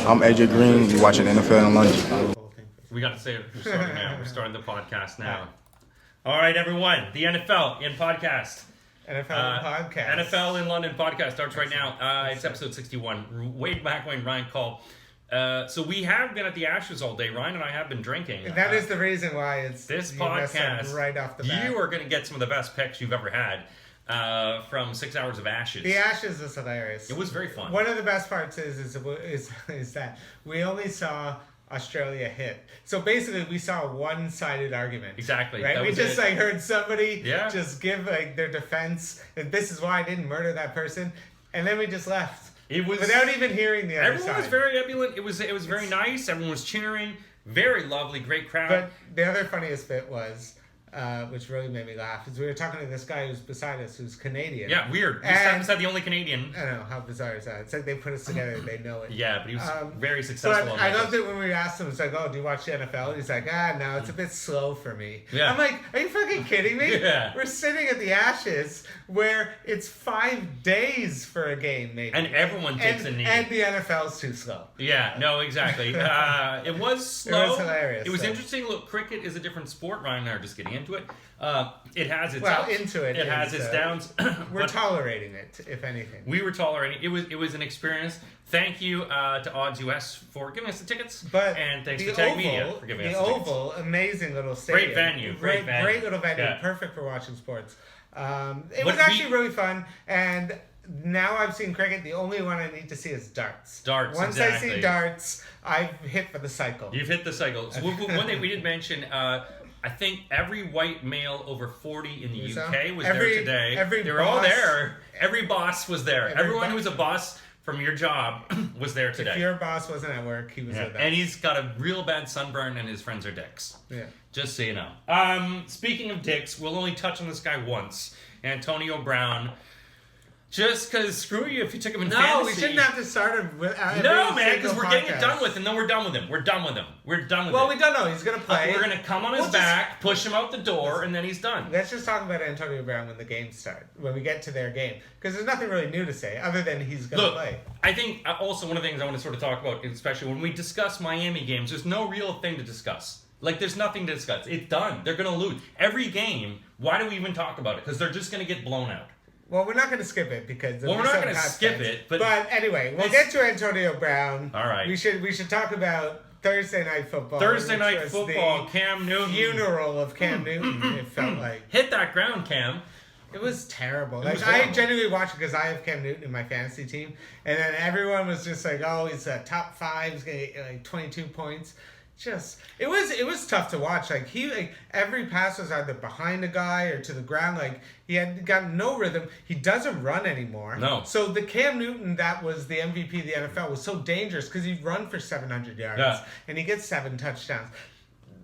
I'm AJ Green. You're watching NFL in London. We got to say it. We're starting now. We're starting the podcast now. All right, everyone. The NFL in podcast. NFL podcast. NFL in London podcast starts right now. It's episode 61. McElwain Ryan Cull. So we have been at the Ashes all day. Ryan and I have been drinking. And that is the reason why it's this podcast. Right off the bat. You are going to get some of the best picks you've ever had from 6 hours of Ashes. The Ashes was hilarious. It was very fun. One of the best parts is that we only saw Australia hit. So basically, we saw a one-sided argument. Exactly. Right? We just heard somebody just give their defense, and this is why I didn't murder that person, and then we just left. It was without even hearing the other everyone side. Was very ebullient. It was very nice. Everyone was cheering. Very lovely, great crowd. But the other funniest bit was, which really made me laugh, is we were talking to this guy who's beside us, who's Canadian. Yeah, weird. Is that the only Canadian? I don't know, how bizarre is that? It's like they put us together, they know it. Yeah, but he was very successful. But I loved it when we asked him, it's like, oh, do you watch the NFL? He's like, no, it's a bit slow for me. Yeah. I'm like, are you fucking kidding me? Yeah. We're sitting at the Ashes where it's 5 days for a game, maybe. And everyone takes a knee. And the NFL's too slow. Yeah, no, exactly. It was slow. It was hilarious. It was interesting. Look, cricket is a different sport. Ryan and I are just getting into it. It has its ups. It has its downs. We're tolerating it, if anything. We were tolerating it. It was an experience. Thank you to Odds US for giving us the tickets. And thanks to Tag Media for giving us the tickets. The Oval, amazing little stadium. Great venue. Great little venue. Yeah. Perfect for watching sports. It was actually really fun. And now I've seen cricket. The only one I need to see is darts. Once I see darts, I've hit for the cycle. You've hit the cycle. So one thing we did mention, I think every white male over 40 in the UK was there today. They were all there. Every boss was there. Everyone who was a boss from your job was there today. If your boss wasn't at work, he was with us. And he's got a real bad sunburn and his friends are dicks. Yeah. Just so you know. Speaking of dicks, we'll only touch on this guy once. Antonio Brown. Just because, screw you if you took him in fantasy. No, we shouldn't have to start him with no, man, because we're getting it done with, and then we're done with him. We're done with him. Well, we don't know. He's going to play. We're going to come on his back, push him out the door, and then he's done. Let's just talk about Antonio Brown when the games start, when we get to their game. Because there's nothing really new to say, other than he's going to play. I think also one of the things I want to sort of talk about, especially when we discuss Miami games, there's no real thing to discuss. Like, there's nothing to discuss. It's done. They're going to lose. Every game, why do we even talk about it? Because they're just going to get blown out. Well, we're not going to skip it because we're not going to skip it. But anyway, we'll get to Antonio Brown. All right. We should talk about Thursday Night Football. Cam Newton. Funeral of Cam Newton. It felt like hit that ground, Cam. It was terrible. I genuinely watched it because I have Cam Newton in my fantasy team, and then everyone was just like, "Oh, he's a top 5. He's going to get like 22 points." It was tough to watch. Like every pass was either behind a guy or to the ground. Like he had got no rhythm. He doesn't run anymore. No. So the Cam Newton that was the MVP of the NFL was so dangerous because he'd run for 700 yards and he gets 7 touchdowns.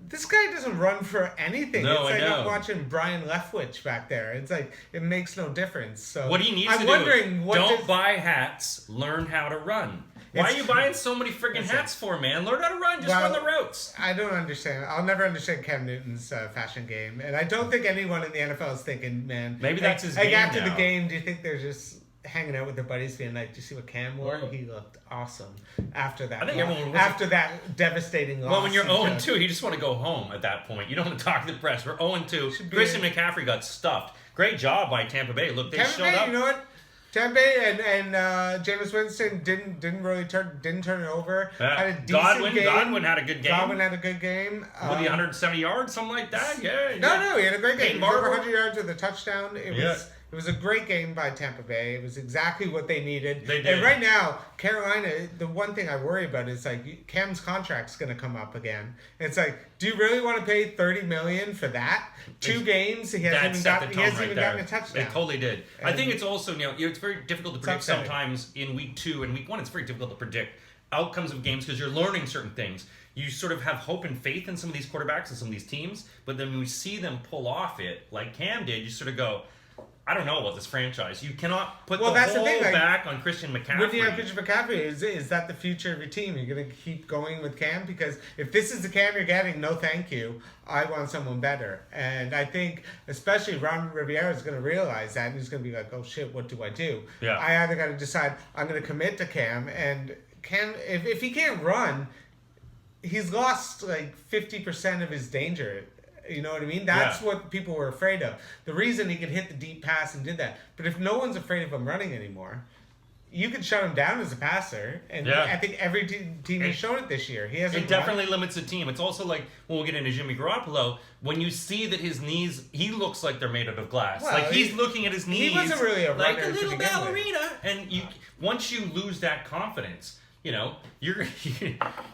This guy doesn't run for anything. No, it's like I'm watching Brian Leftwich back there. It's like it makes no difference. So what he needs to do, don't buy hats, learn how to run. Why are you buying so many friggin' hats for, man? Learn how to run. Just run the routes. I don't understand. I'll never understand Cam Newton's fashion game. And I don't think anyone in the NFL is thinking, man. Maybe that's his game after now. the game, do you think they're just hanging out with their buddies being like, do you see what Cam wore? He looked awesome after that. I think everyone after that devastating loss. Well, when you're 0-2, you just want to go home at that point. You don't want to talk to the press. We're 0-2. Christian McCaffrey got stuffed. Great job by Tampa Bay. Look, they showed up. You know what? Tampa Bay and Jameis Winston didn't really turn it over. Had a decent game. Godwin had a good game. Godwin had a good game. What, 170 yards, something like that? Yeah. No, he had a great game. He was over 100 yards with a touchdown. It was a great game by Tampa Bay. It was exactly what they needed. They did. And right now, Carolina, the one thing I worry about is like Cam's contract's going to come up again. And it's like, do you really want to pay $30 million for that? 2 games, he hasn't even gotten a touchdown. They totally did. And I think it's also, it's very difficult to predict sometimes in week 2 and week 1. It's very difficult to predict outcomes of games because you're learning certain things. You sort of have hope and faith in some of these quarterbacks and some of these teams, but then when we see them pull off it, like Cam did, you sort of go, I don't know about this franchise. You cannot put the whole back on Christian McCaffrey. When you have Christian McCaffrey, is that the future of your team? You're going to keep going with Cam? Because if this is the Cam you're getting, no thank you. I want someone better. And I think especially Ron Rivera is going to realize that. And he's going to be like, oh, shit, what do I do? Yeah. I either got to decide I'm going to commit to Cam and if he can't run, he's lost like 50% of his danger. You know what I mean? That's what people were afraid of. The reason he could hit the deep pass and did that. But if no one's afraid of him running anymore, you can shut him down as a passer, and I think every team has shown it this year. It definitely limits the team. It's also like, when we'll get into Jimmy Garoppolo, when you see that his knees, he looks like they're made out of glass. Well, like, he's looking at his knees. He wasn't really a runner like a little ballerina. And once you lose that confidence, you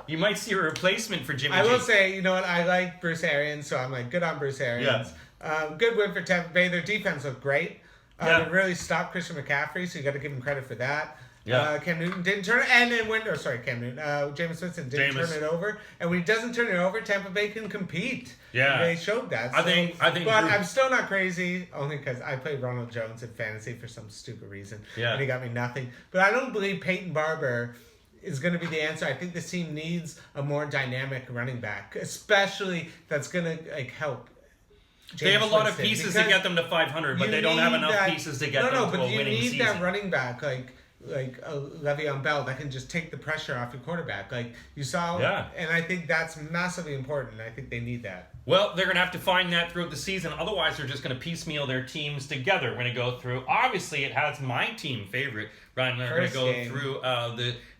you might see a replacement for Jimmy G. I will say, you know what, I like Bruce Arians, so I'm like, good on Bruce Arians. Yeah. Good win for Tampa Bay. Their defense looked great. They really stopped Christian McCaffrey, so you got to give him credit for that. Yeah. Cam Newton didn't turn it, and then Cam Newton. Jameis Winston didn't turn it over, and when he doesn't turn it over, Tampa Bay can compete. Yeah, they showed that. So, I think, but I'm still not crazy, only because I played Ronald Jones in fantasy for some stupid reason, and he got me nothing. But I don't believe Peyton Barber is going to be the answer. I think this team needs a more dynamic running back, especially that's going to help. They have a lot of pieces to get them to 500, but they don't have enough pieces to get them to a winning season. No, but you need that running back like Le'Veon Bell that can just take the pressure off your quarterback. Like you saw, and I think that's massively important. I think they need that. Well, they're going to have to find that throughout the season. Otherwise, they're just going to piecemeal their teams together. We're going to go through. Obviously, it has my team favorite. Ryan and I are going to go through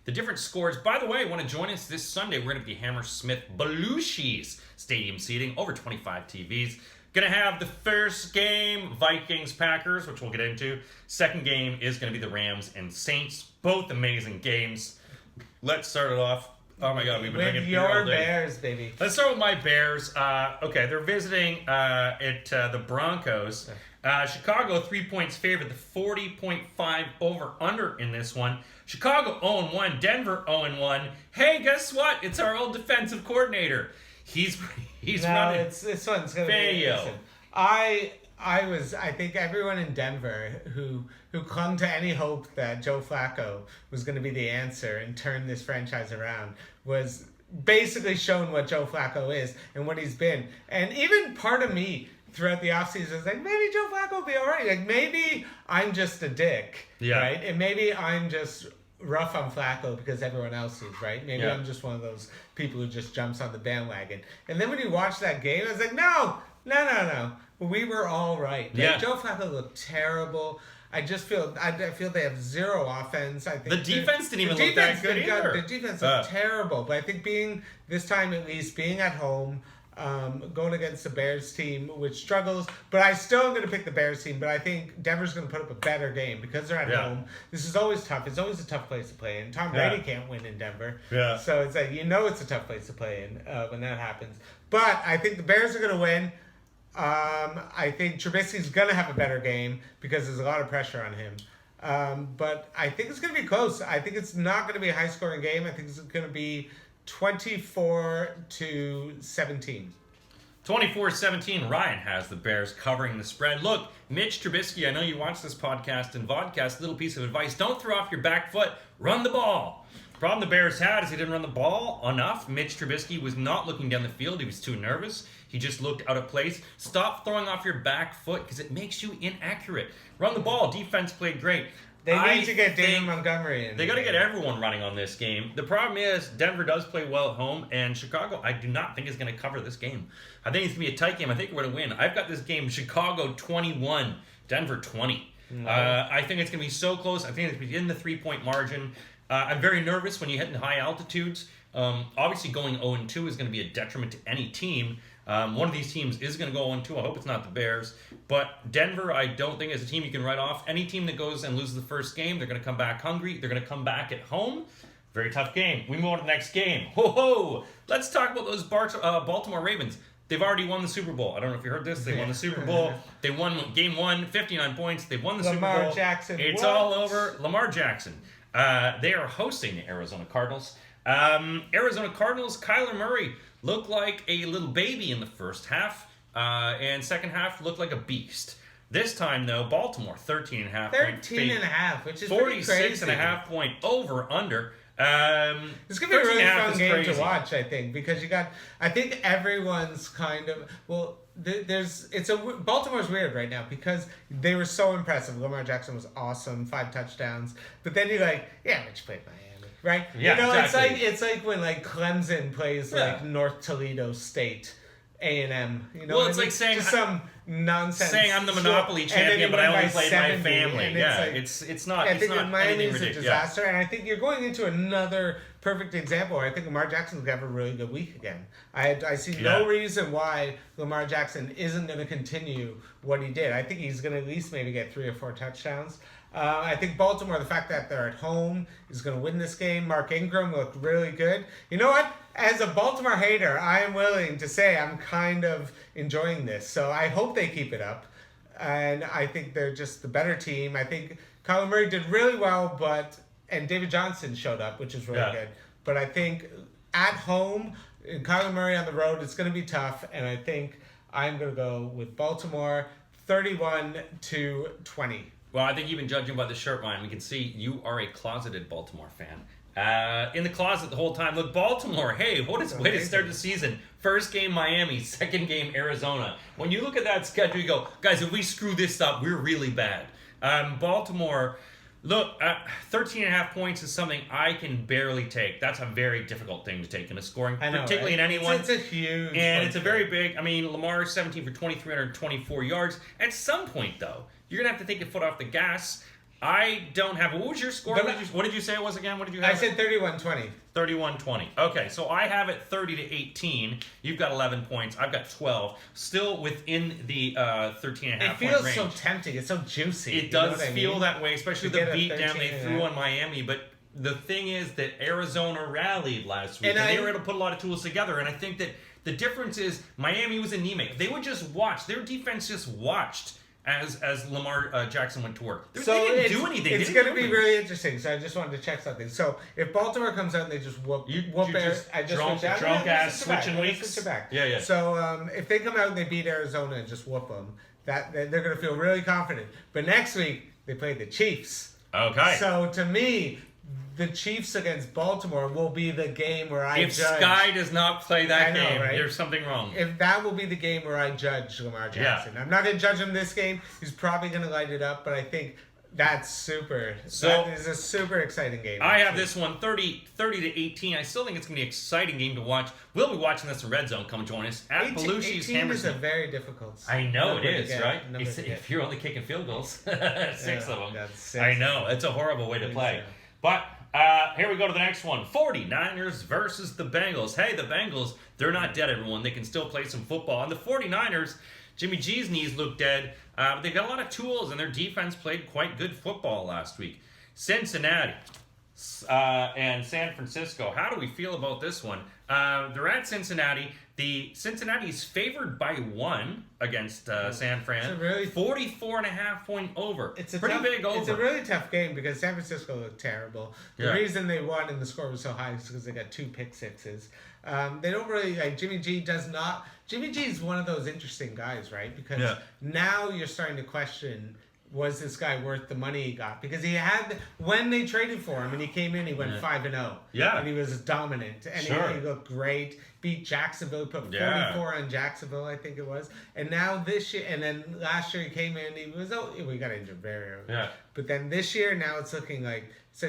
the different scores. By the way, want to join us this Sunday? We're going to be Hammersmith Belushi's stadium seating, over 25 TVs. Going to have the first game, Vikings-Packers, which we'll get into. Second game is going to be the Rams and Saints. Both amazing games. Let's start it off. Oh my God, we've been drinking beer all day. Your Bears, baby. Let's start with my Bears. Okay, they're visiting the Broncos. Chicago 3 points favored. The 40.5 over/under in this one. Chicago 0-1. Denver 0-1. Hey, guess what? It's our old defensive coordinator. He's running. This one's gonna be. Listen, I think everyone in Denver who clung to any hope that Joe Flacco was going to be the answer and turn this franchise around was basically shown what Joe Flacco is and what he's been. And even part of me throughout the offseason was like, maybe Joe Flacco will be all right. Like, maybe I'm just a dick, right? And maybe I'm just rough on Flacco because everyone else is, right? Maybe I'm just one of those people who just jumps on the bandwagon. And then when you watch that game, I was like, no. We were all right. Like, Joe Flacco looked terrible. I feel they have zero offense. I think the defense didn't even look that good either. The defense looked terrible. But I think being at home, going against the Bears team, which struggles, but I still am going to pick the Bears team. But I think Denver's going to put up a better game because they're at home. This is always tough. It's always a tough place to play in. Tom Brady can't win in Denver. So it's like, it's a tough place to play in when that happens. But I think the Bears are going to win. I think Trubisky's going to have a better game because there's a lot of pressure on him. But I think it's going to be close. I think it's not going to be a high-scoring game. I think it's going to be 24-17. 24-17, Ryan has the Bears covering the spread. Look, Mitch Trubisky, I know you watch this podcast and vodcast, little piece of advice, don't throw off your back foot, run the ball. The problem the Bears had is he didn't run the ball enough. Mitch Trubisky was not looking down the field. He was too nervous. He just looked out of place. Stop throwing off your back foot because it makes you inaccurate. Run the ball. Defense played great. They need to get David Montgomery in. They got to get everyone running on this game. The problem is Denver does play well at home, and Chicago I do not think is going to cover this game. I think it's going to be a tight game. I think we're going to win. I've got this game Chicago 21, Denver 20. No. I think it's going to be so close. I think it's going to be in the 3-point margin. I'm very nervous when you hit in high altitudes. Obviously, going 0-2 is going to be a detriment to any team. One of these teams is going to go 0-2. I hope it's not the Bears. But Denver, I don't think is a team you can write off. Any team that goes and loses the first game, they're going to come back hungry. They're going to come back at home. Very tough game. We move on to the next game. Ho-ho! Let's talk about those Baltimore Ravens. They've already won the Super Bowl. I don't know if you heard this. They won the Super Bowl. They won game 1, 59 points. They won the Super Bowl. Lamar Jackson. It's all over. Lamar Jackson. They are hosting the Arizona Cardinals. Arizona Cardinals, Kyler Murray looked like a little baby in the first half, and second half looked like a beast. This time, though, Baltimore, 13.5 point. 13.5, which is pretty crazy. 46.5 point over/under. It's going to be a really fun game to watch, I think, because I think everyone's kind of, Baltimore's weird right now because they were so impressive. Lamar Jackson was awesome, 5 touchdowns. But then you're like, Mitch played Miami. right? Yeah, exactly. It's like when like Clemson plays like North Toledo State. A&M, well, it's like saying just some nonsense. Saying I'm the Monopoly champion, but I only played my family. Yeah, it's not. I it's think not Miami anything is a ridiculous. disaster, and I think you're going into another perfect example where I think Lamar Jackson's gonna have a really good week again. I see no reason why Lamar Jackson isn't going to continue what he did. I think he's going to at least maybe get 3 or 4 touchdowns. I think Baltimore, the fact that they're at home, is going to win this game. Mark Ingram looked really good. You know what? As a Baltimore hater, I am willing to say I'm kind of enjoying this. So I hope they keep it up. And I think they're just the better team. I think Kyler Murray did really well, and David Johnson showed up, which is really good. But I think at home, Kyler Murray on the road, it's going to be tough. And I think I'm going to go with Baltimore 31-20. Well, I think even judging by the shirt line, we can see you are a closeted Baltimore fan. In the closet the whole time. Look, Baltimore, hey, what is way to start the season? First game Miami, second game Arizona. When you look at that schedule, you go, guys, if we screw this up, we're really bad. Baltimore, look, 13.5 points is something I can barely take. That's a very difficult thing to take in a scoring, particularly in anyone. It's a huge and it's a very big, Lamar 17 for 324 yards. At some point, though, you're going to have to take your foot off the gas. I don't have... What was your score? What did you say it was again? What did you have? I said 31-20. 31-20. Okay, so I have it 30-18. You've got 11 points. I've got 12. Still within the 13.5 point range. It feels so tempting. It's so juicy. It does feel that way, especially the beatdown they threw on Miami. But the thing is that Arizona rallied last week, and they were able to put a lot of tools together. And I think that the difference is Miami was anemic. They would just watch. Their defense just watched as Lamar Jackson went to work. They didn't do anything. It's going to be really interesting. So I just wanted to check something. So if Baltimore comes out and they just whoop Arizona, I just drunk ass switching weeks. Yeah. So if they come out and they beat Arizona and just whoop them, they're going to feel really confident. But next week they play the Chiefs. Okay. So to me, the Chiefs against Baltimore will be the game where I judge. If Sky does not play that game, right? There's something wrong. If that will be the game where I judge Lamar Jackson. I'm not going to judge him this game. He's probably going to light it up, but I think that's super. So that is a super exciting game. I have this one 30-18. I still think it's going to be an exciting game to watch. We'll be watching this in Red Zone. Come join us at Belushi's Hammers. 18 is a very difficult. I know it is, right? If you're only kicking field goals, 6 of them. I know it's a horrible way to play, but. Here we go to the next one. 49ers versus the Bengals. Hey, the Bengals, they're not dead, everyone. They can still play some football. And the 49ers, Jimmy G's knees look dead. But they've got a lot of tools, and their defense played quite good football last week. Cincinnati and San Francisco. How do we feel about this one? They're at Cincinnati. Cincinnati's favored by 1 against San Fran. It's a really 44.5 point over. It's a pretty big over. It's a really tough game because San Francisco looked terrible. The reason they won and the score was so high is because they got 2 pick sixes. They don't really like Jimmy G does not. Jimmy G is one of those interesting guys, right? Because now you're starting to question. Was this guy worth the money he got? Because he had, when they traded for him and he came in, he went 5-0. Yeah. And he was dominant. And he looked great. Beat Jacksonville, put 44 on Jacksonville, I think it was. And now this year, and then last year he came in, we got injured very early. Yeah. But then this year, now it's looking like,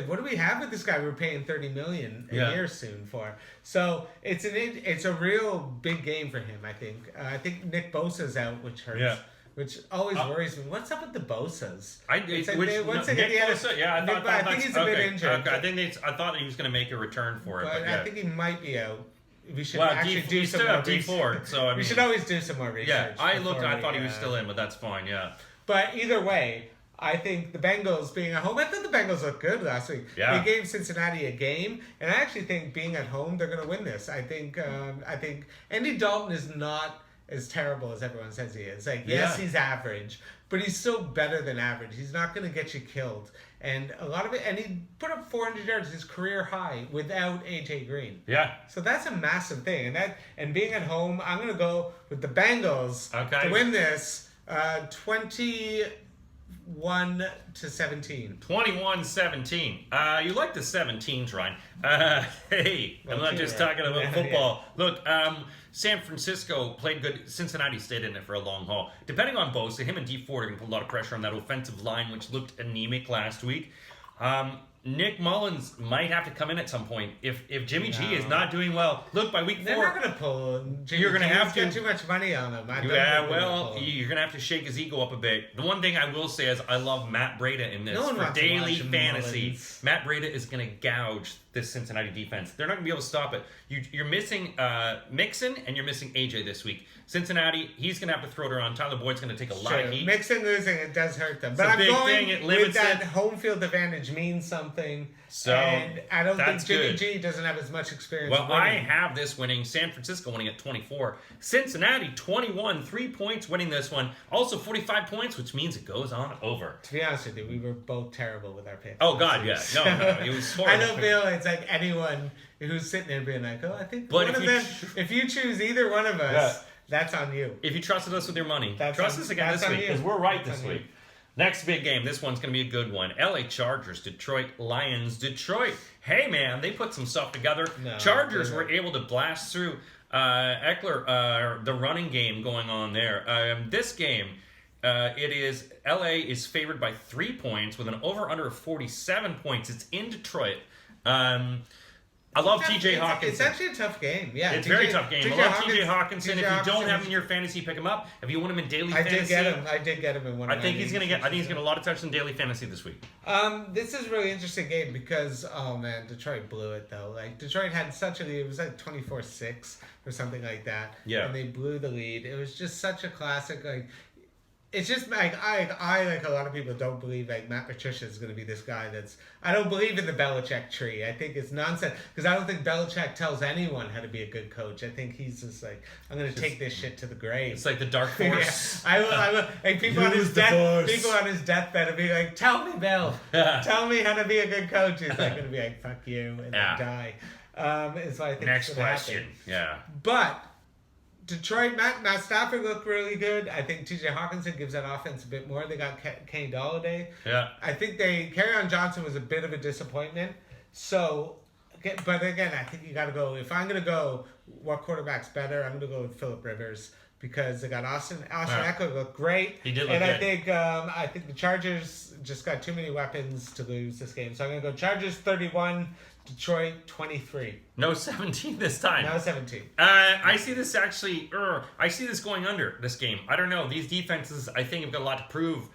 what do we have with this guy we're paying $30 million a year soon for? So it's a real big game for him, I think. I think Nick Bosa's out, which hurts. Yeah. Which always worries me. What's up with the Bosas? I think he's a bit injured. I thought he was going to make a return for it. But I think he might be out. We should actually do some more research. So we should always do some more research. Yeah, I thought he was still in, but that's fine. Yeah. But either way, I think the Bengals being at home. I thought the Bengals looked good last week. Yeah. They gave Cincinnati a game, and I actually think being at home, they're going to win this. I think Andy Dalton is not as terrible as everyone says he is. Yes, he's average, but he's still better than average. He's not going to get you killed. And a lot of it, and he put up 400 yards, his career high, without AJ Green. Yeah. So that's a massive thing. And being at home, I'm going to go with the Bengals to win this 21-17. 21-17. You like the 17s, Ryan. Hey, I'm not just talking about football. Look, San Francisco played good. Cincinnati stayed in it for a long haul. Depending on Bosa, him and D Ford are going to put a lot of pressure on that offensive line, which looked anemic last week. Nick Mullins might have to come in at some point if Jimmy G is not doing well. Look, by week 4, they're not going to pull Jimmy. You're going to have to get too much money on him. You're going to have to shake his ego up a bit. The one thing I will say is I love Matt Breida in this for daily fantasy. Mullins. Matt Breida is going to gouge this Cincinnati defense. They're not going to be able to stop it. You're missing Mixon and you're missing AJ this week. Cincinnati, he's going to have to throw it around. Tyler Boyd's going to take a lot of heat. Mixon losing, it does hurt them. It's but I'm going it limits with that home field advantage means something. So and I don't think Jimmy G doesn't have as much experience. Well, I have this winning. San Francisco winning at 24. Cincinnati 21, 3 points winning this one. Also 45 points, which means it goes on over. To be honest with you, we were both terrible with our picks. Oh God, yeah, no, it was horrible. I don't feel it's like anyone who's sitting there being like, oh, I think one of them. If you choose either one of us, that's on you. If you trusted us with your money, trust us again this week because we're right this week. Next big game. This one's going to be a good one. LA Chargers, Detroit Lions. Detroit, hey man, they put some stuff together. Chargers were able to blast through Eckler, the running game going on there. This game, it is LA is favored by 3 points with an over-under of 47 points. It's in Detroit. I love TJ Hawkinson. It's actually a tough game. Yeah, it's a very tough game. I love TJ Hawkinson. If you don't have him in your fantasy, pick him up. If you want him in daily fantasy, I did get him in one. I think he's gonna get a lot of touches in daily fantasy this week. This is a really interesting game because Detroit blew it though. Like Detroit had such a lead. It was like 24-6 or something like that. Yeah, and they blew the lead. It was just such a classic. Like it's just like I like a lot of people don't believe like Matt Patricia is going to be this guy that's. I don't believe in the Belichick tree. I think it's nonsense because I don't think Belichick tells anyone how to be a good coach. I think he's just like I'm going to take this shit to the grave. It's like the dark force. I will. Like people on his deathbed will be like, "Tell me, Bill. Tell me how to be a good coach." He's like going to be like, "Fuck you," and then die. So I think next question. Happen. Yeah, but. Detroit, Matt Stafford looked really good. I think TJ Hawkinson gives that offense a bit more. They got Kenny Golladay. Yeah. I think Kerryon Johnson was a bit of a disappointment. So, but again, I think you got to go. If I'm going to go, what quarterback's better? I'm going to go with Phillip Rivers because they got Austin Eckler looked great. He did look and good. I think the Chargers just got too many weapons to lose this game. So I'm going to go Chargers 31. Detroit 23. No 17 this time. No 17. I see this actually. I see this going under this game. I don't know. These defenses, I think, have got a lot to prove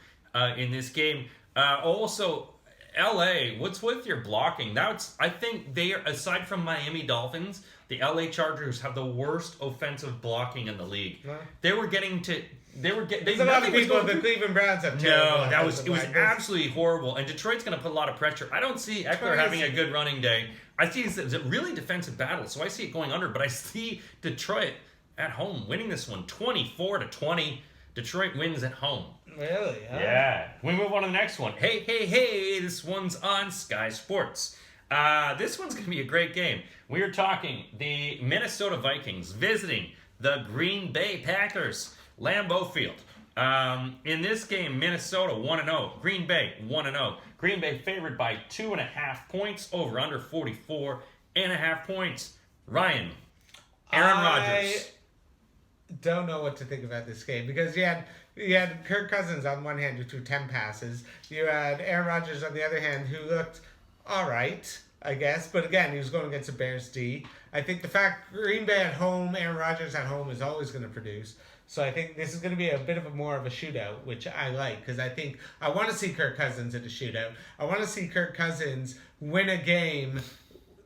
in this game. Also, LA. What's with your blocking? I think they are, aside from Miami Dolphins, the LA Chargers have the worst offensive blocking in the league. Huh? They were getting to. There's a lot of people. The Cleveland Browns have terrible. No, it was absolutely horrible. And Detroit's going to put a lot of pressure. I don't see Eckler having a good running day. I see it's a really defensive battle, so I see it going under. But I see Detroit at home winning this one, 24-20. Detroit wins at home. Really? Huh? Yeah. We move on to the next one. Hey! This one's on Sky Sports. This one's going to be a great game. We are talking the Minnesota Vikings visiting the Green Bay Packers. Lambeau Field. In this game, Minnesota 1-0. Green Bay 1-0. Green Bay favored by 2.5 points. Over under 44.5 points. Ryan, Aaron Rodgers. I don't know what to think about this game because you had Kirk Cousins on one hand who threw 10 passes. You had Aaron Rodgers on the other hand who looked all right, I guess. But again, he was going against the Bears D. I think the fact Green Bay at home, Aaron Rodgers at home is always going to produce. So I think this is going to be a bit of more of a shootout, which I like because I want to see Kirk Cousins in a shootout. I want to see Kirk Cousins win a game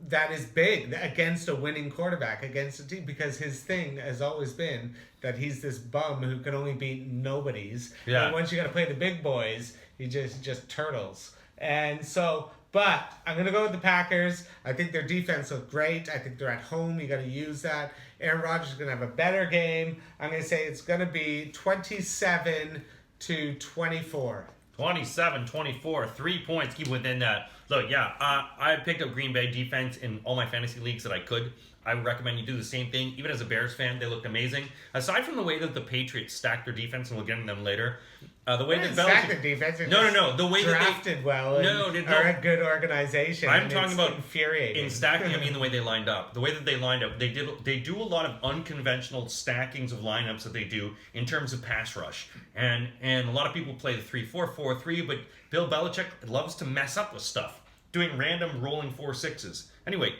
that is big against a winning quarterback, against a team, because his thing has always been that he's this bum who can only beat nobodies. Yeah. And once you got to play the big boys, he just turtles. And so... But I'm going to go with the Packers. I think their defense looked great. I think they're at home. You got to use that. Aaron Rodgers is going to have a better game. I'm going to say it's going to be 27-24. 27-24. 3 points. Keep within that. Look, yeah, I picked up Green Bay defense in all my fantasy leagues that I could. I would recommend you do the same thing. Even as a Bears fan, they looked amazing. Aside from the way that the Patriots stacked their defense, and we'll get into them later. The way that stacked their defense. No. The way drafted well. Are a good organization. I'm talking about infuriating. In stacking, I mean the way they lined up. The way that they lined up, they do a lot of unconventional stackings of lineups that they do in terms of pass rush. And a lot of people play the 3-4-4-3, but Bill Belichick loves to mess up with stuff. doing random rolling 4-6s. Anyway,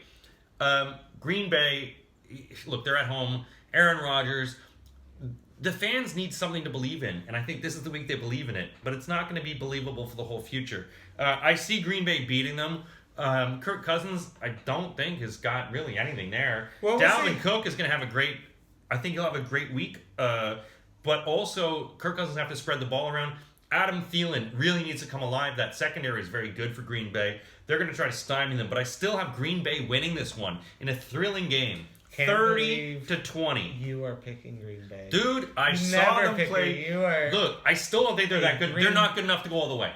Green Bay, look, they're at home. Aaron Rodgers. The fans need something to believe in, and I think this is the week they believe in it, but it's not going to be believable for the whole future. I see Green Bay beating them. Kirk Cousins, I don't think, has got really anything there. Well, Dalvin Cook is going to have I think he'll have a great week, but also Kirk Cousins have to spread the ball around. Adam Thielen really needs to come alive. That secondary is very good for Green Bay. They're going to try to stymie them, but I still have Green Bay winning this one in a thrilling game. 30-20. You are picking Green Bay. Dude, I saw them play. Look, I still don't think they're that good. They're not good enough to go all the way.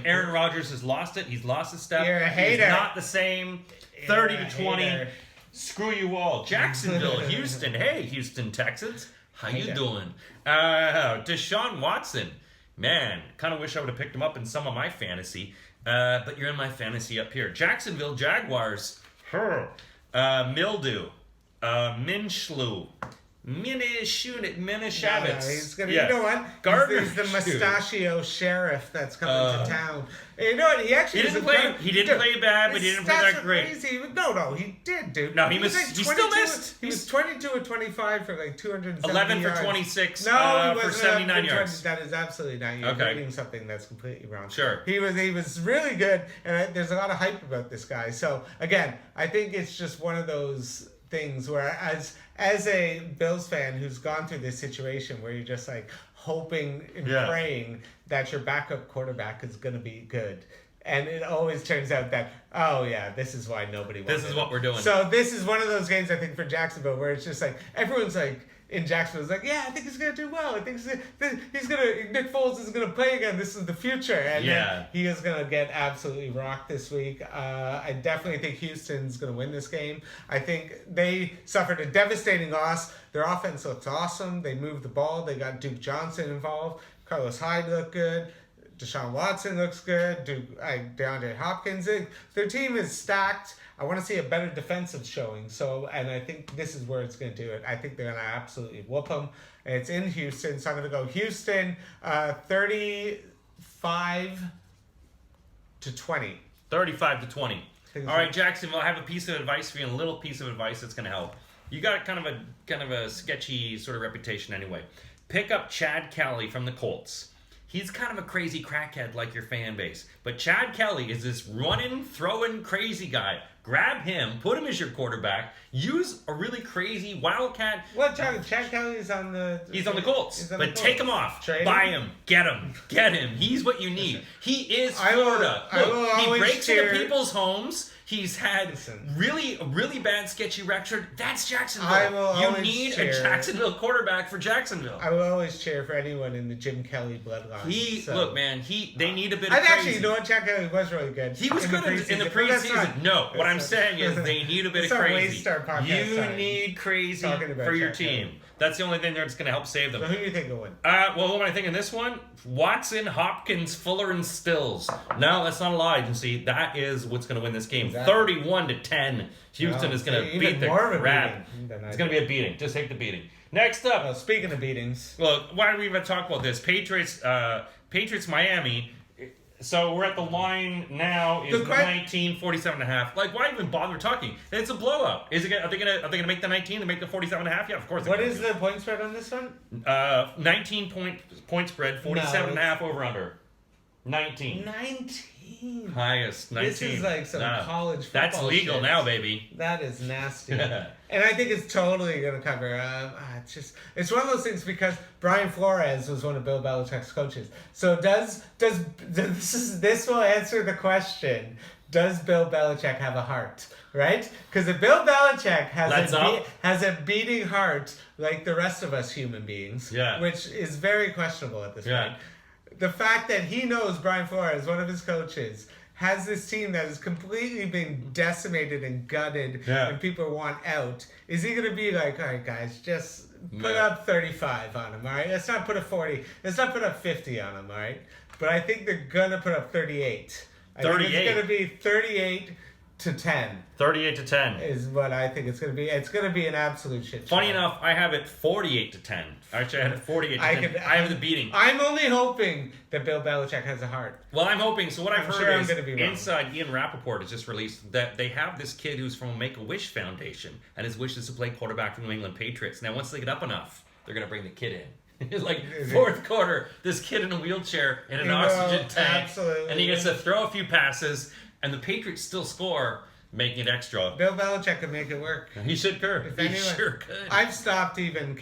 Aaron Rodgers has lost it. He's lost his step. You're a hater. He's not the same. 30-20. Screw you all. Jacksonville, Houston. Hey, Houston Texans. How you doing? Deshaun Watson. Man, kind of wish I would have picked him up in some of my fantasy. But you're in my fantasy up here. Jacksonville Jaguars. Mildew, Minshlu, Minishavitz. He's gonna. You know what? Gardner. He's the mustachio sheriff that's coming to town. And you know what? He actually didn't play. He didn't play bad, but he didn't play that great. Crazy. No, he did, dude. No, he still missed. He was 22 of 25 for like 270 11 yards. for 26. No, for 79 yards. That is absolutely not. You're reading something that's completely wrong. Sure. He was really good, and there's a lot of hype about this guy. So again, I think it's just one of those things where as a Bills fan who's gone through this situation where you're just like hoping and praying that your backup quarterback is going to be good. And it always turns out that, this is why nobody wants This is what we're doing. So this is one of those games, I think, for Jacksonville where it's just like, everyone's like, in Jacksonville, like, I think he's going to do well. I think Nick Foles is going to play again. This is the future. And then he is going to get absolutely rocked this week. I definitely think Houston's going to win this game. I think they suffered a devastating loss. Their offense looks awesome. They moved the ball. They got Duke Johnson involved. Carlos Hyde looked good. Deshaun Watson looks good. DeAndre Hopkins. Their team is stacked. I want to see a better defensive showing. And I think this is where it's going to do it. I think they're going to absolutely whoop them. And it's in Houston, so I'm going to go Houston 35-20. 35-20. All right, Jacksonville, I have a piece of advice for you, and a little piece of advice that's going to help. You got kind of a sketchy sort of reputation anyway. Pick up Chad Kelly from the Colts. He's kind of a crazy crackhead like your fan base. But Chad Kelly is this running, throwing, crazy guy. Grab him, put him as your quarterback, use a really crazy wildcat. What, Chad Kelly is on the... He's on the Colts. But take him off. Buy him. Get him. He's what you need. He is Florida. He breaks into people's homes. He's had really bad, sketchy record. That's Jacksonville. You need a Jacksonville quarterback for Jacksonville. I will always cheer for anyone in the Jim Kelly bloodline. Look, man, they need a bit of crazy. Actually, you know what? Chad Kelly was really good. He was good in the preseason. No, what I'm saying is they need a bit of crazy. You need crazy for your team. That's the only thing that's going to help save them. So who do you think will win? Who am I thinking this one? Watson, Hopkins, Fuller, and Stills. No, that's not a lie, agency. That is what's going to win this game. Exactly. 31-10. Houston is going to beat the crap. It's going to be a beating. Just take the beating. Next up. Well, speaking of beatings. Look, why do we even talk about this? Patriots, Miami. So we're at the line now is 19-47.5. Like, why even bother talking? It's a blowout. Are they gonna make the 19 and make the 47.5? Yeah, of course. What is the point spread on this one? 19 point spread, 47.5 over under. 19. Highest 19. This is like some college football. That's legal now, baby. That is nasty. And I think it's totally going to cover. It's one of those things because Brian Flores was one of Bill Belichick's coaches. So this will answer the question: does Bill Belichick have a heart? Right? Because if Bill Belichick has a beating heart like the rest of us human beings, which is very questionable at this point. The fact that he knows Brian Flores, one of his coaches, has this team that is completely being decimated and gutted and people want out, is he going to be like, all right, guys, just put up 35 on him, all right? Let's not put a 40. Let's not put up 50 on him, all right? But I think they're going to put up 38. I think it's going to be to 10. 38-10 is what I think it's going to be. It's going to be an absolute shit show. Funny enough, I have it 48-10. Actually, I had it 48-10. I have the beating. I'm only hoping that Bill Belichick has a heart. Well, I'm hoping. So what I've heard is be Inside Ian Rappaport has just released that they have this kid who's from Make-A-Wish Foundation, and his wish is to play quarterback for the New England Patriots. Now, once they get up enough, they're going to bring the kid in. Like fourth quarter, this kid in a wheelchair in an oxygen tank, absolutely. And he gets to throw a few passes, and the Patriots still score, making it extra. Bill Belichick could make it work. He should could. He sure could. I've stopped even.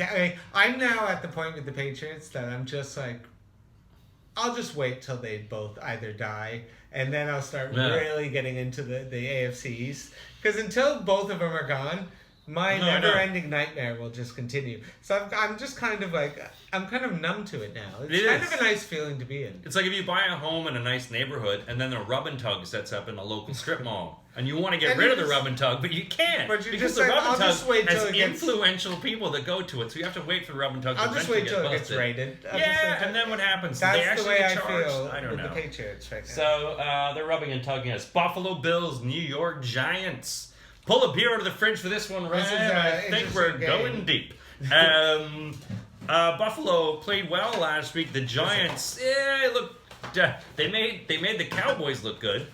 I'm now at the point with the Patriots that I'm just like, I'll just wait till they both either die, and then I'll start really getting into the AFC East. Because until both of them are gone, my never-ending nightmare will just continue. So I'm just kind of like, I'm kind of numb to it now. It's kind of a nice feeling to be in. It's like if you buy a home in a nice neighborhood and then a rub and tug sets up in a local strip mall. And you want to get rid of the rub and tug, but you can't. Because the rub and tug has influential people that go to it. So you have to wait for the rub and tug to I'll just wait till it gets rated. And then what happens? That's the way I feel with the Patriots right now. So they're rubbing and tugging us. Buffalo Bills, New York Giants. Pull a beer out of the fridge for this one, Ryan. I think we're going deep. Buffalo played well last week. The Giants, they made the Cowboys look good,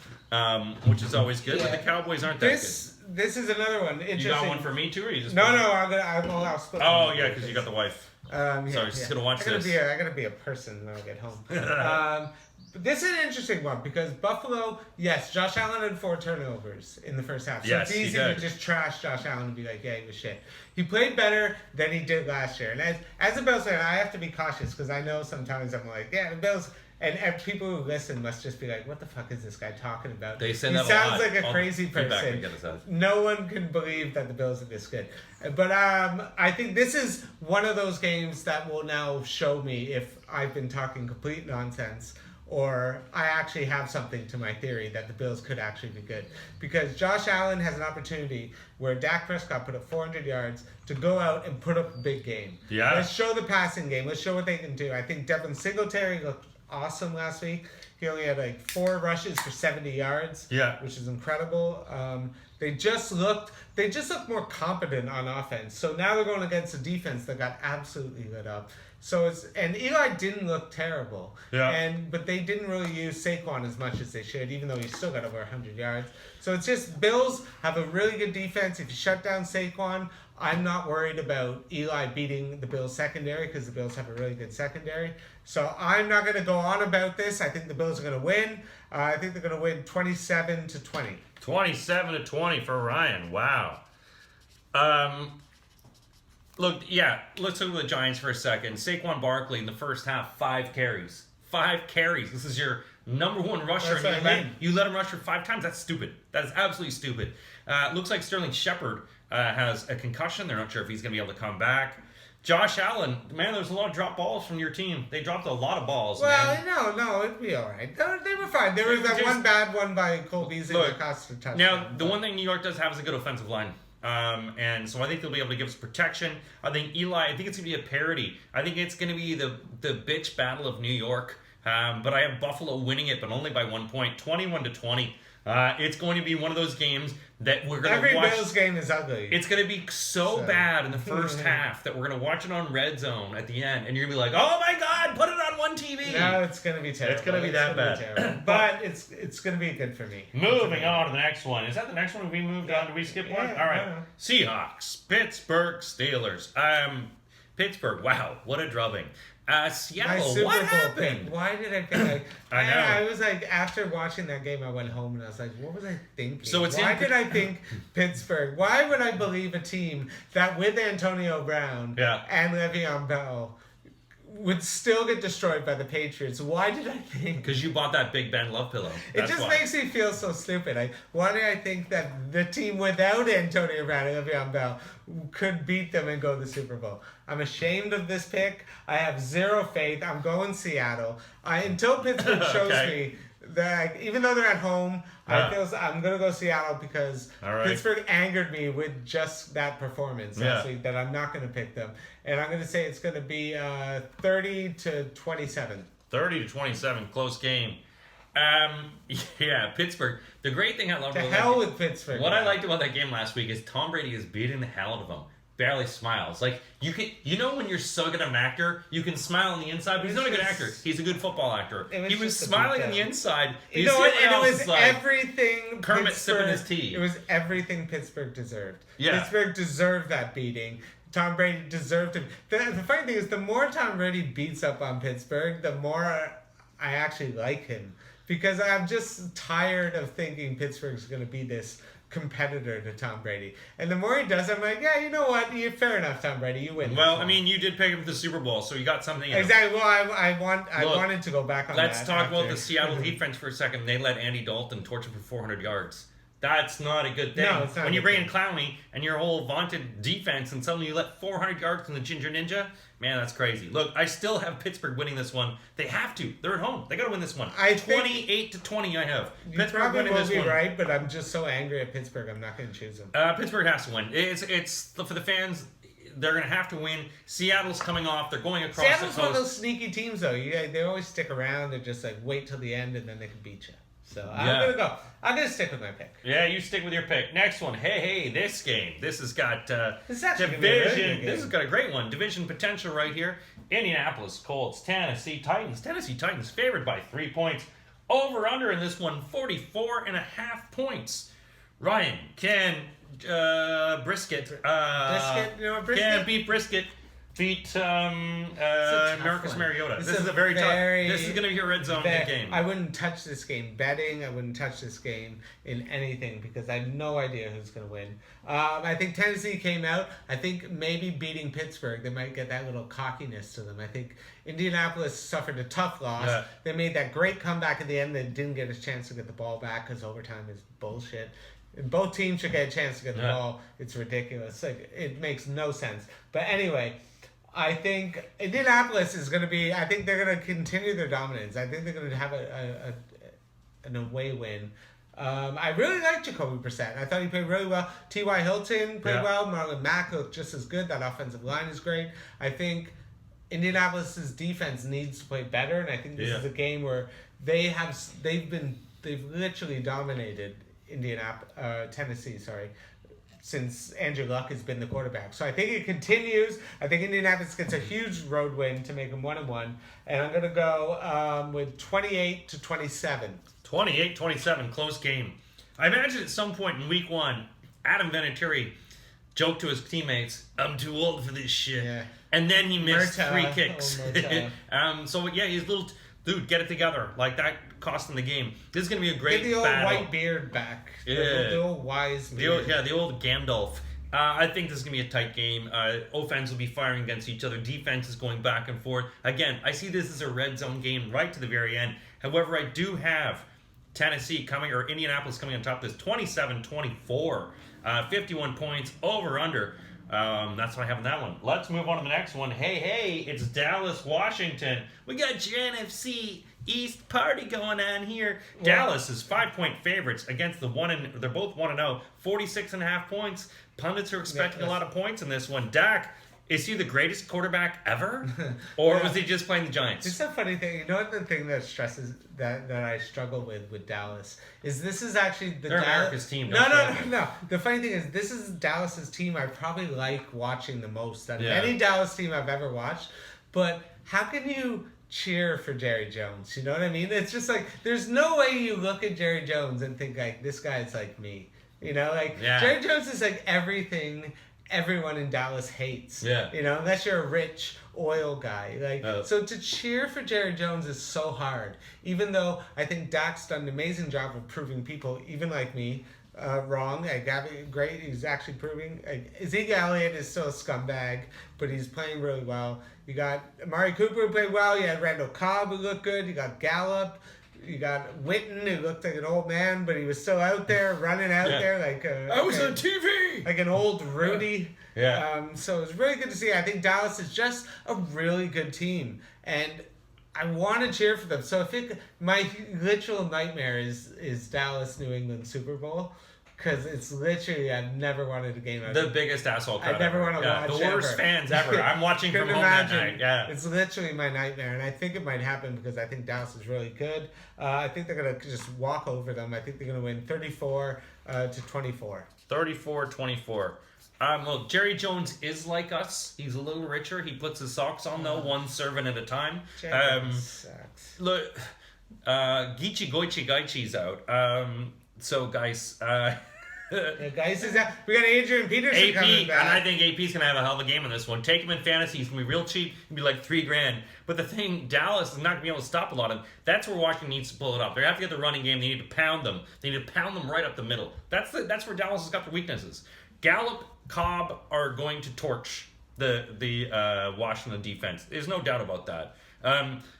which is always good. But the Cowboys aren't that good. This is another one. You got one for me too, or you just I'll split. Oh yeah, because you got the wife. Sorry, she's gonna watch this. I gotta be a person when I get home. This is an interesting one because Buffalo, yes, Josh Allen had 4 turnovers in the first half. So it's easy to just trash Josh Allen and be like, yeah, he was shit. He played better than he did last year. And as a Bills fan, I have to be cautious because I know sometimes I'm like, yeah, the Bills, and people who listen must just be like, what the fuck is this guy talking about? They say he that sounds like a crazy person. No one can believe that the Bills are this good. But I think this is one of those games that will now show me if I've been talking complete nonsense or I actually have something to my theory that the Bills could actually be good. Because Josh Allen has an opportunity where Dak Prescott put up 400 yards to go out and put up a big game. Yeah. Let's show the passing game. Let's show what they can do. I think Devin Singletary looked awesome last week. He only had like 4 rushes for 70 yards. Yeah. Which is incredible. They just looked more competent on offense. So now they're going against a defense that got absolutely lit up. So and Eli didn't look terrible. Yeah. But they didn't really use Saquon as much as they should, even though he still got over 100 yards. So it's just Bills have a really good defense. If you shut down Saquon, I'm not worried about Eli beating the Bills secondary because the Bills have a really good secondary. So I'm not going to go on about this. I think the Bills are going to win. I think they're going to win 27-20. 27-20 for Ryan. Wow. Let's look at the Giants for a second. Saquon Barkley in the first half, 5 carries. 5 carries. This is your number 1 rusher. You let him rush for 5 times. That's stupid. That is absolutely stupid. Looks like Sterling Shepard has a concussion. They're not sure if he's going to be able to come back. Josh Allen, man, there's a lot of drop balls from your team. They dropped a lot of balls. Well, no, it'd be all right. They were fine. There was that one bad one by Cole Beasley that cost a touchdown. Now, the one thing New York does have is a good offensive line. And so I think they'll be able to give us protection. I think Eli, I think it's going to be a parity. I think it's going to be the bitch battle of New York. But I have Buffalo winning it, but only by 1 point, 21-20. It's going to be one of those games that we're going to watch. Every Bills game is ugly. It's going to be so bad in the first half that we're going to watch it on Red Zone at the end, and you're going to be like, oh my God, put it on one TV. No, it's going to be terrible. It's going to be that bad. But it's going to be good for me. Moving on to the next one. Is that the next one we moved on? Did we skip one? All right. No. Seahawks, Pittsburgh Steelers. Pittsburgh, wow, what a drubbing. Seattle, what happened? Pick. Why did I pick? I know. I was like, after watching that game, I went home and I was like, what was I thinking? So why did I think Pittsburgh? Why would I believe a team that with Antonio Brown and Le'Veon Bell would still get destroyed by the Patriots? Why did I think? Because you bought that Big Ben love pillow. It just makes me feel so stupid. Why did I think that the team without Antonio Brown and Le'Veon Bell could beat them and go to the Super Bowl? I'm ashamed of this pick. I have zero faith. I'm going Seattle. Until Pittsburgh shows me that, even though they're at home, I'm going to go Seattle because Pittsburgh angered me with just that performance last week that I'm not going to pick them. And I'm going to say it's going to be 30-27. 30-27, close game. Yeah, Pittsburgh. The great thing I loved To about hell with Pittsburgh. what I liked about that game last week is Tom Brady is beating the hell out of him. Barely smiles. Like you know when you're so good of an actor, you can smile on the inside, but he's not a good actor. He's a good football actor. He was smiling on the inside. You know what? And it was like everything. Kermit sipping his tea. It was everything Pittsburgh deserved. Yeah. Pittsburgh deserved that beating. Tom Brady deserved it. The funny thing is, the more Tom Brady beats up on Pittsburgh, the more I actually like him. Because I'm just tired of thinking Pittsburgh's going to be this competitor to Tom Brady. And the more he does, I'm like, yeah, you know what? Fair enough, Tom Brady. You win. Well, I mean, you did pick him for the Super Bowl, so you got something. Exactly. Well, I wanted to go back on let's that. talk about the Seattle defense for a second. They let Andy Dalton torch him for 400 yards. That's not a good thing. No, it's not when you good bring in Clowney and your whole vaunted defense and suddenly you let 400 yards from the Ginger Ninja, man, that's crazy. Look, I still have Pittsburgh winning this one. They have to. They're at home. They got to win this one. 28-20 I have. You Pittsburgh probably winning will this be one. right, but I'm just so angry at Pittsburgh, I'm not going to choose them. Pittsburgh has to win. It's for the fans. They're going to have to win. Seattle's coming off. They're going across Seattle's the one of coast. those sneaky teams, though. They always stick around. They're just like, wait till the end, and then they can beat you. So I'm going to stick with my pick. Yeah, you stick with your pick. Next one. Hey, this game. This has got This is actually gonna be a really division. good game. This has got a great one. Division potential right here. Indianapolis Colts, Tennessee Titans. Tennessee Titans favored by 3 points. Over under in this one, 44.5 points. Ryan, can Brisket can beat Brisket beat Marcus one. Mariota? This This is is a a very tough. very- This is going to be a red zone game. I wouldn't touch this game betting. I wouldn't touch this game in anything because I have no idea who's going to win. I think Tennessee came out. I think maybe beating Pittsburgh, they might get that little cockiness to them. I think Indianapolis suffered a tough loss. Yeah. They made that great comeback at the end. They didn't get a chance to get the ball back because overtime is bullshit. Both teams should get a chance to get the ball. It's ridiculous. Like, it makes no sense. But anyway, I think Indianapolis is going to be... I think they're going to continue their dominance. I think they're going to have an away win. I really like Jacoby Brissett. I thought he played really well. T.Y. Hilton played well. Marlon Mack looked just as good. That offensive line is great. I think Indianapolis' defense needs to play better, and I think this is a game where they've literally dominated Tennessee, since Andrew Luck has been the quarterback. So I think it continues. I think Indianapolis gets a huge road win to make them 1-1. And I'm going to go with 28-27. 28-27, close game. I imagine at some point in week one, Adam Vinatieri joked to his teammates, "I'm too old for this shit." Yeah. And then he missed 3 kicks. So yeah, he's a little... Dude, get it together. Like, that cost him the game. This is going to be a great battle. Get the old white beard back. Yeah. The old wise beard. The old Gandalf. I think this is going to be a tight game. Offense will be firing against each other. Defense is going back and forth. Again, I see this as a red zone game right to the very end. However, I do have Indianapolis coming on top of this 27-24. 51 points over under. That's what I have in that one. Let's move on to the next one. Hey, it's Dallas, Washington. We got your NFC East party going on here. Well, Dallas is 5-point favorites against they're both 1-0, 46.5 points. Pundits are expecting a lot of points in this one. Dak, is he the greatest quarterback ever? Or was he just playing the Giants? It's a funny thing. You know what the thing that stresses that I struggle with Dallas is this is actually They're America's team. No. The funny thing is this is Dallas's team I probably like watching the most out of any Dallas team I've ever watched. But how can you cheer for Jerry Jones? You know what I mean? It's just like there's no way you look at Jerry Jones and think like this guy's like me. You know, like Jerry Jones is like everything everyone in Dallas hates. Yeah. You know, unless you're a rich oil guy. So to cheer for Jerry Jones is so hard. Even though I think Dak's done an amazing job of proving people, even like me, wrong. Great. He's actually proving. Ezekiel Elliott is still a scumbag, but he's playing really well. You got Amari Cooper who played well. You had Randall Cobb who looked good. You got Gallup. You got Witten, who looked like an old man, but he was still out there, running out there like I was on TV! Like an old Rudy. So it was really good to see. I think Dallas is just a really good team. And I want to cheer for them. So my literal nightmare is Dallas New England Super Bowl. because it's literally I've never wanted a game out. The biggest asshole crowd. I never want to watch the worst ever. fans ever. I'm watching from home that night. Yeah, it's literally my nightmare, and I think it might happen because I think Dallas is really good. I think they're gonna just walk over them. I think they're gonna win 34 to 24. 34-24. Well, Jerry Jones is like us. He's a little richer. He puts his socks on, though, one serving at a time. Sucks. Look, Geechee Goichi Gaichi's out. So, guys... guys, is that we got Adrian Peterson coming back. And I think AP's going to have a hell of a game in this one. Take him in fantasy. He's going to be real cheap. He'll be like $3,000. But the thing, Dallas is not going to be able to stop a lot of them. That's where Washington needs to pull it up. They have to get the running game. They need to pound them. They need to pound them right up the middle. That's where Dallas has got their weaknesses. Gallup, Cobb are going to torch the Washington defense. There's no doubt about that.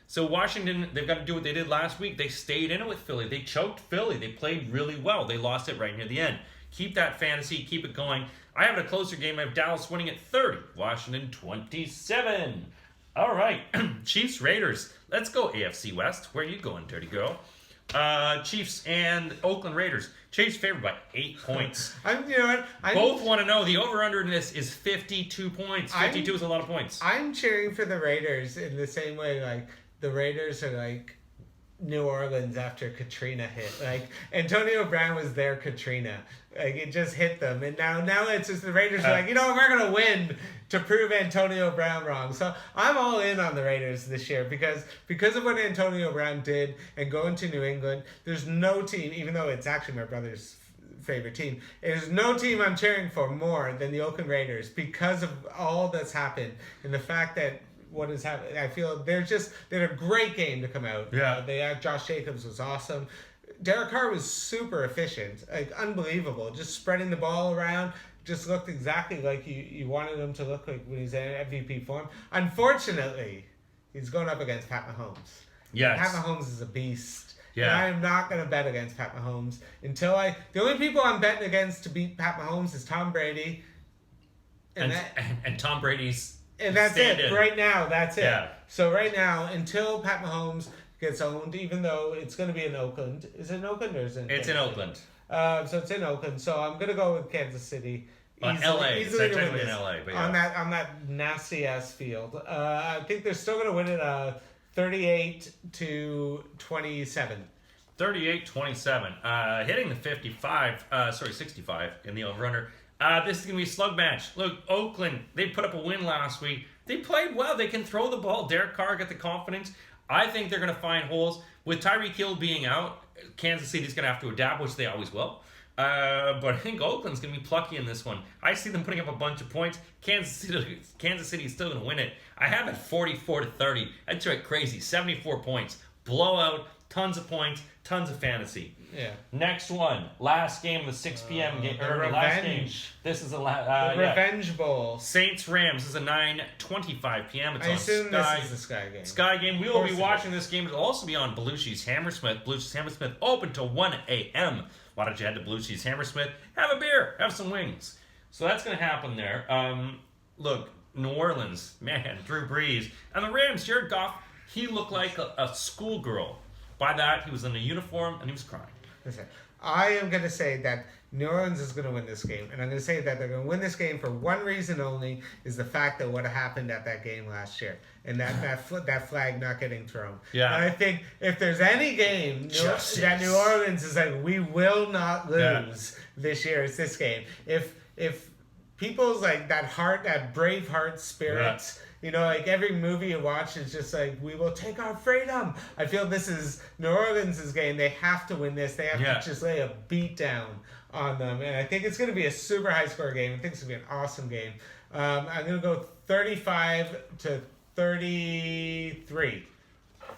So Washington, they've got to do what they did last week. They stayed in it with Philly. They choked Philly. They played really well. They lost it right near the end. Keep that fantasy. Keep it going. I have a closer game. I have Dallas winning at 30. Washington 27. All right. Chiefs, Raiders. Let's go AFC West. Where are you going, dirty girl? Chiefs and Oakland Raiders. Chiefs favored by 8 points. Both want to know the over-under in this is 52 points. 52 is a lot of points. I'm cheering for the Raiders in the same way like the Raiders are like New Orleans after Katrina hit. Like Antonio Brown was their Katrina. Like it just hit them, and now it's just the Raiders are like, we're gonna win to prove Antonio Brown wrong. So I'm all in on the Raiders this year because of what Antonio Brown did and going to New England. There's no team, even though it's actually my brother's favorite team. There's no team I'm cheering for more than the Oakland Raiders because of all that's happened and the fact that. What is happening? I feel they had a great game to come out. Yeah. They had Josh Jacobs was awesome. Derek Carr was super efficient, like unbelievable. Just spreading the ball around, just looked exactly like you wanted him to look like when he's in MVP form. Unfortunately, he's going up against Pat Mahomes. Yes. Pat Mahomes is a beast. Yeah. And I am not going to bet against Pat Mahomes the only people I'm betting against to beat Pat Mahomes is Tom Brady. And Tom Brady's. And that's it. Right now, that's it. Yeah. So right now, until Pat Mahomes gets owned, even though it's going to be in Oakland. Is it in Oakland or is it in It's in Oakland. So it's in Oakland. So I'm going to go with Kansas City. On LA. It's technically in LA. But yeah. On that nasty-ass field. I think they're still going to win it 38 to 27. 38-27. Hitting the 65 in the over-under. This is going to be a slug match. Look, Oakland, they put up a win last week. They played well. They can throw the ball. Derek Carr got the confidence. I think they're going to find holes. With Tyreek Hill being out, Kansas City's going to have to adapt, which they always will. But I think Oakland's going to be plucky in this one. I see them putting up a bunch of points. Kansas City is still going to win it. I have it 44-30. That's right, crazy. 74 points. Blowout. Tons of points. Tons of fantasy. Yeah. Next one, last game of the 6 p.m. game. The last game. This is the Revenge Bowl. Saints Rams is a 9:25 p.m. It's I on assume Sky. this is the Sky game. Sky game. We will be watching this game. It'll also be on Belushi's Hammersmith. Belushi's Hammersmith open till 1 a.m. Why don't you head to Belushi's Hammersmith? Have a beer. Have some wings. So that's going to happen there. Look, New Orleans, man, Drew Brees. And the Rams, Jared Goff, he looked like a schoolgirl. By that, he was in a uniform and he was crying. Listen, I am going to say that New Orleans is going to win this game. And I'm going to say that they're going to win this game for one reason only, is the fact that what happened at that game last year. And that flag not getting thrown. Yeah. And I think if there's any game that New Orleans is like, we will not lose this year, it's this game. If people's like that brave heart spirit, like every movie you watch is just like, we will take our freedom. I feel this is New Orleans' game. They have to win this. They have to just lay a beat down on them. And I think it's going to be a super high score game. I think it's going to be an awesome game. I'm going to go 35 to 33.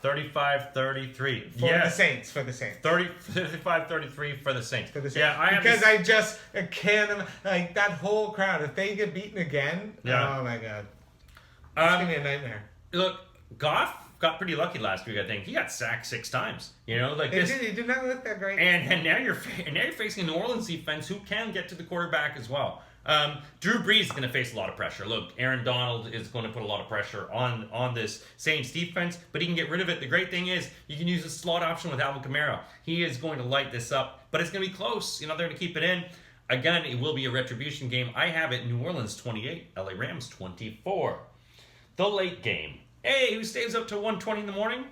35-33. For the Saints. 35-33 for the Saints. Yeah, I can't, like that whole crowd, if they get beaten again, oh my God. It's going to be a nightmare. Look, Goff got pretty lucky last week, I think. He got sacked 6 times. He did not look that great. And now you're facing a New Orleans defense who can get to the quarterback as well. Drew Brees is going to face a lot of pressure. Look, Aaron Donald is going to put a lot of pressure on this Saints defense, but he can get rid of it. The great thing is you can use a slot option with Alvin Kamara. He is going to light this up, but it's going to be close. They're going to keep it in. Again, it will be a retribution game. I have it New Orleans 28, LA Rams 24. The late game. Hey, who stays up till 1:20 in the morning?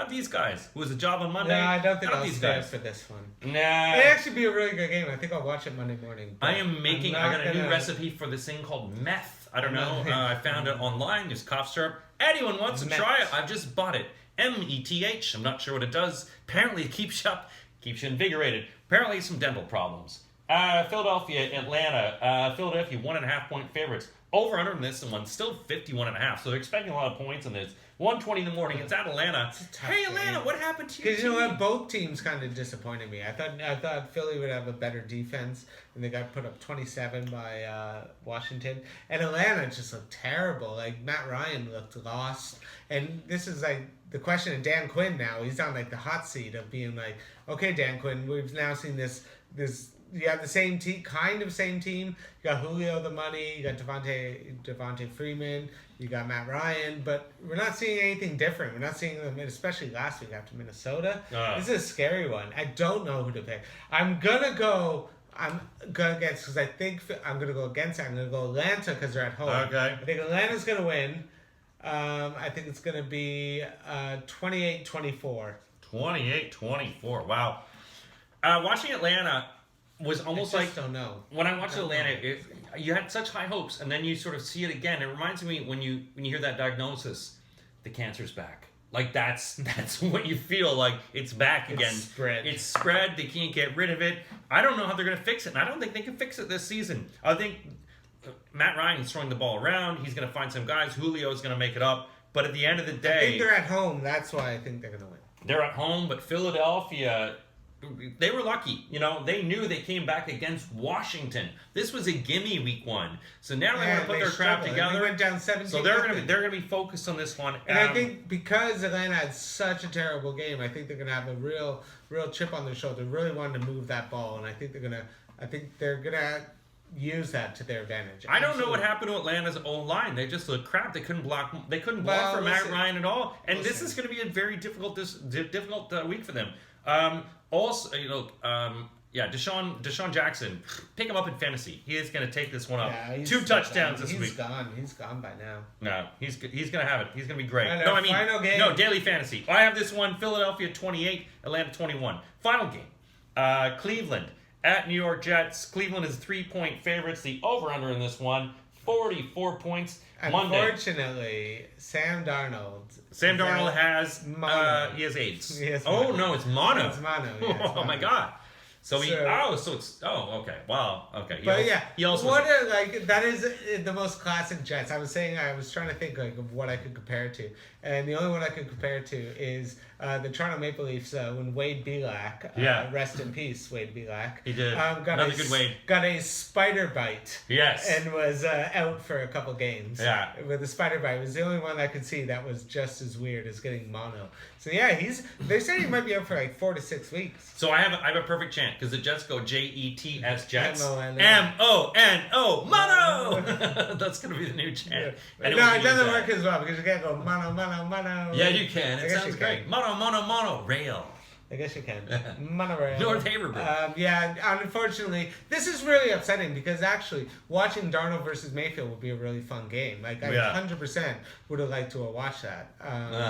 These guys. Who was a job on Monday? No, I don't think I'll these stay guys for this one. Nah. It'd actually be a really good game. I think I'll watch it Monday morning. I got a new recipe for this thing called meth. I don't know. I found it online. There's cough syrup. Anyone wants to try it? I've just bought it. METH. I'm not sure what it does. Apparently it keeps you invigorated. Apparently some dental problems. Philadelphia, Atlanta. Philadelphia 1.5-point favorites. Over under in this one, still 51.5. So they're expecting a lot of points in this. 1:20 in the morning. It's at Atlanta. Hey, Atlanta, what happened to you? Because you know what, both teams kind of disappointed me. I thought Philly would have a better defense, and they got put up 27 by Washington. And Atlanta just looked terrible. Like Matt Ryan looked lost. And this is like the question of Dan Quinn now. He's on like the hot seat of being like, okay, Dan Quinn, we've now seen this. You have the same team, kind of same team. You got Julio the money. You got Devontae Freeman. You got Matt Ryan. But we're not seeing anything different. We're not seeing them, especially last week after Minnesota. This is a scary one. I don't know who to pick. I'm gonna go against because I think I'm gonna go against it. I'm gonna go Atlanta because they're at home. Okay. I think Atlanta's gonna win. I think it's gonna be 28-24. 28-24. Wow. Watching Atlanta was almost like don't know. When I watched Atlanta, you had such high hopes, and then you sort of see it again. It reminds me when you hear that diagnosis, the cancer's back. Like that's what you feel like. It's back again. It's spread. They can't get rid of it. I don't know how they're going to fix it, and I don't think they can fix it this season. I think Matt Ryan's throwing the ball around. He's going to find some guys. Julio's going to make it up. But at the end of the day, I think they're at home. That's why I think they're going to win. They're at home, but Philadelphia, they were lucky. They knew they came back against Washington. This was a gimme week one. So now they want to put their crap together. They went down 17. So they're going to be focused on this one. And I think because Atlanta had such a terrible game, I think they're going to have a real chip on their shoulder. Really wanting to move that ball, and I think they're going to use that to their advantage. I don't know what happened to Atlanta's O-line. They just looked crap. They couldn't block. They couldn't block for Matt Ryan at all. And this is going to be a very difficult week for them. Also, Deshaun Jackson, pick him up in fantasy. He is going to take this one up. Yeah, 2 touchdowns this week. He's gone. He's gone by now. No, he's going to have it. He's going to be great. Final game. Daily fantasy. I have this one: Philadelphia 28, Atlanta 21. Final game: Cleveland at New York Jets. Cleveland is 3-point favorites. The over/under in this one, 44 points. Unfortunately, Sam Darnold has mono. He has AIDS. Mono. No, it's mono. It's mono. Yeah, oh my God. Okay. Wow. Okay. He also that is the most classic Jets. I was trying to think of what I could compare it to, and the only one I could compare it to is the Toronto Maple Leafs when Wade Belak, rest in peace, Wade Belak. He did. Another good Wade. Got a spider bite. Yes. And was out for a couple games. Yeah. With a spider bite, it was the only one I could see that was just as weird as getting mono. So yeah, they say he might be out for like 4 to 6 weeks. So I have a perfect chant because the Jets go JETS Jets. MONO mono. That's gonna be the new chant. Yeah. No, it doesn't work as well because you can't go mono. Yeah, you can. It sounds great. Mono rail. I guess you can. Monorail. North Haverhill. Unfortunately, this is really upsetting because actually watching Darnold versus Mayfield would be a really fun game. Like, I 100% would have liked to have watched that.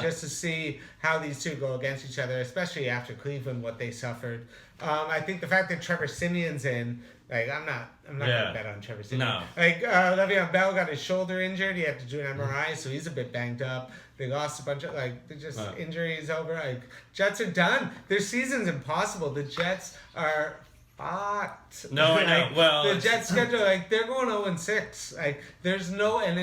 Just to see how these two go against each other, especially after Cleveland, what they suffered. I think the fact that Trevor Simeon's in, like, I'm not gonna bet on Trevor Simeon. No. Like, Le'Veon Bell got his shoulder injured. He had to do an MRI, so he's a bit banged up. They lost a bunch of, injuries over. Like, Jets are done. Their season's impossible. The Jets are fucked. No, I know. Well, the Jets schedule, they're going 0-6. Like, there's no, and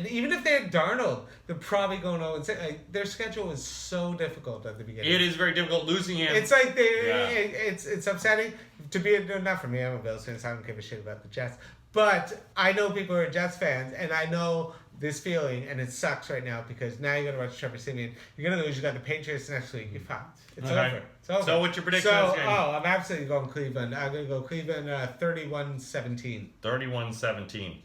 even if they had Darnold, they're probably going 0-6. Like, their schedule is so difficult at the beginning. It is very difficult losing him. It's like it's upsetting to be not for me. I'm a Bills fan, so I don't give a shit about the Jets. But I know people who are Jets fans, and I know this feeling, and it sucks right now because now you're gonna watch Trevor Siemian. You're gonna lose. You got the Patriots next week. You're fucked. It's over. It's over. So what's your prediction? I'm absolutely going Cleveland. I'm gonna go Cleveland 31-17. 31-17.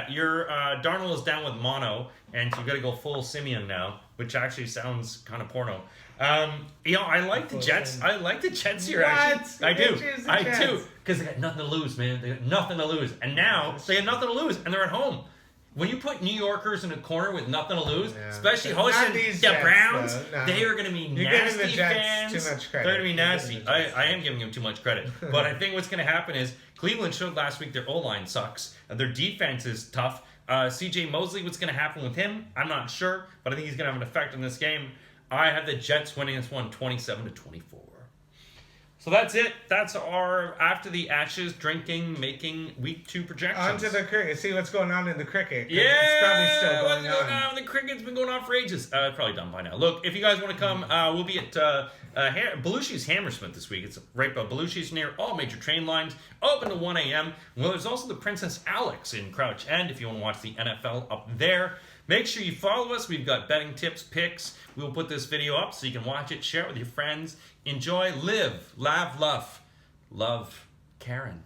Your Darnold is down with mono, and so you got to go full Simeon now, which actually sounds kind of porno. I like the Jets. I like the Jets here. Actually, I do, because they got nothing to lose, man. They got nothing to lose, and now they have nothing to lose, and they're at home. When you put New Yorkers in a corner with nothing to lose, especially hosting the Browns, they are going to be nasty fans. Too much credit. They're going to be nasty. I am giving them too much credit. But I think what's going to happen is Cleveland showed last week their O-line sucks. Their defense is tough. C.J. Mosley, what's going to happen with him? I'm not sure, but I think he's going to have an effect in this game. I have the Jets winning this one 27-24. So that's it. That's our After the Ashes drinking, making week 2 projections. On to the cricket. See what's going on in the cricket. Yeah, it's probably still going on. The cricket's been going on for ages. It's probably done by now. Look, if you guys want to come, we'll be at Belushi's Hammersmith this week. It's right by Belushi's near all major train lines, open to 1 a.m. Well, there's also the Princess Alex in Crouch End if you want to watch the NFL up there. Make sure you follow us. We've got betting tips, picks. We will put this video up so you can watch it, share it with your friends. Enjoy, live, laugh, love, Karen.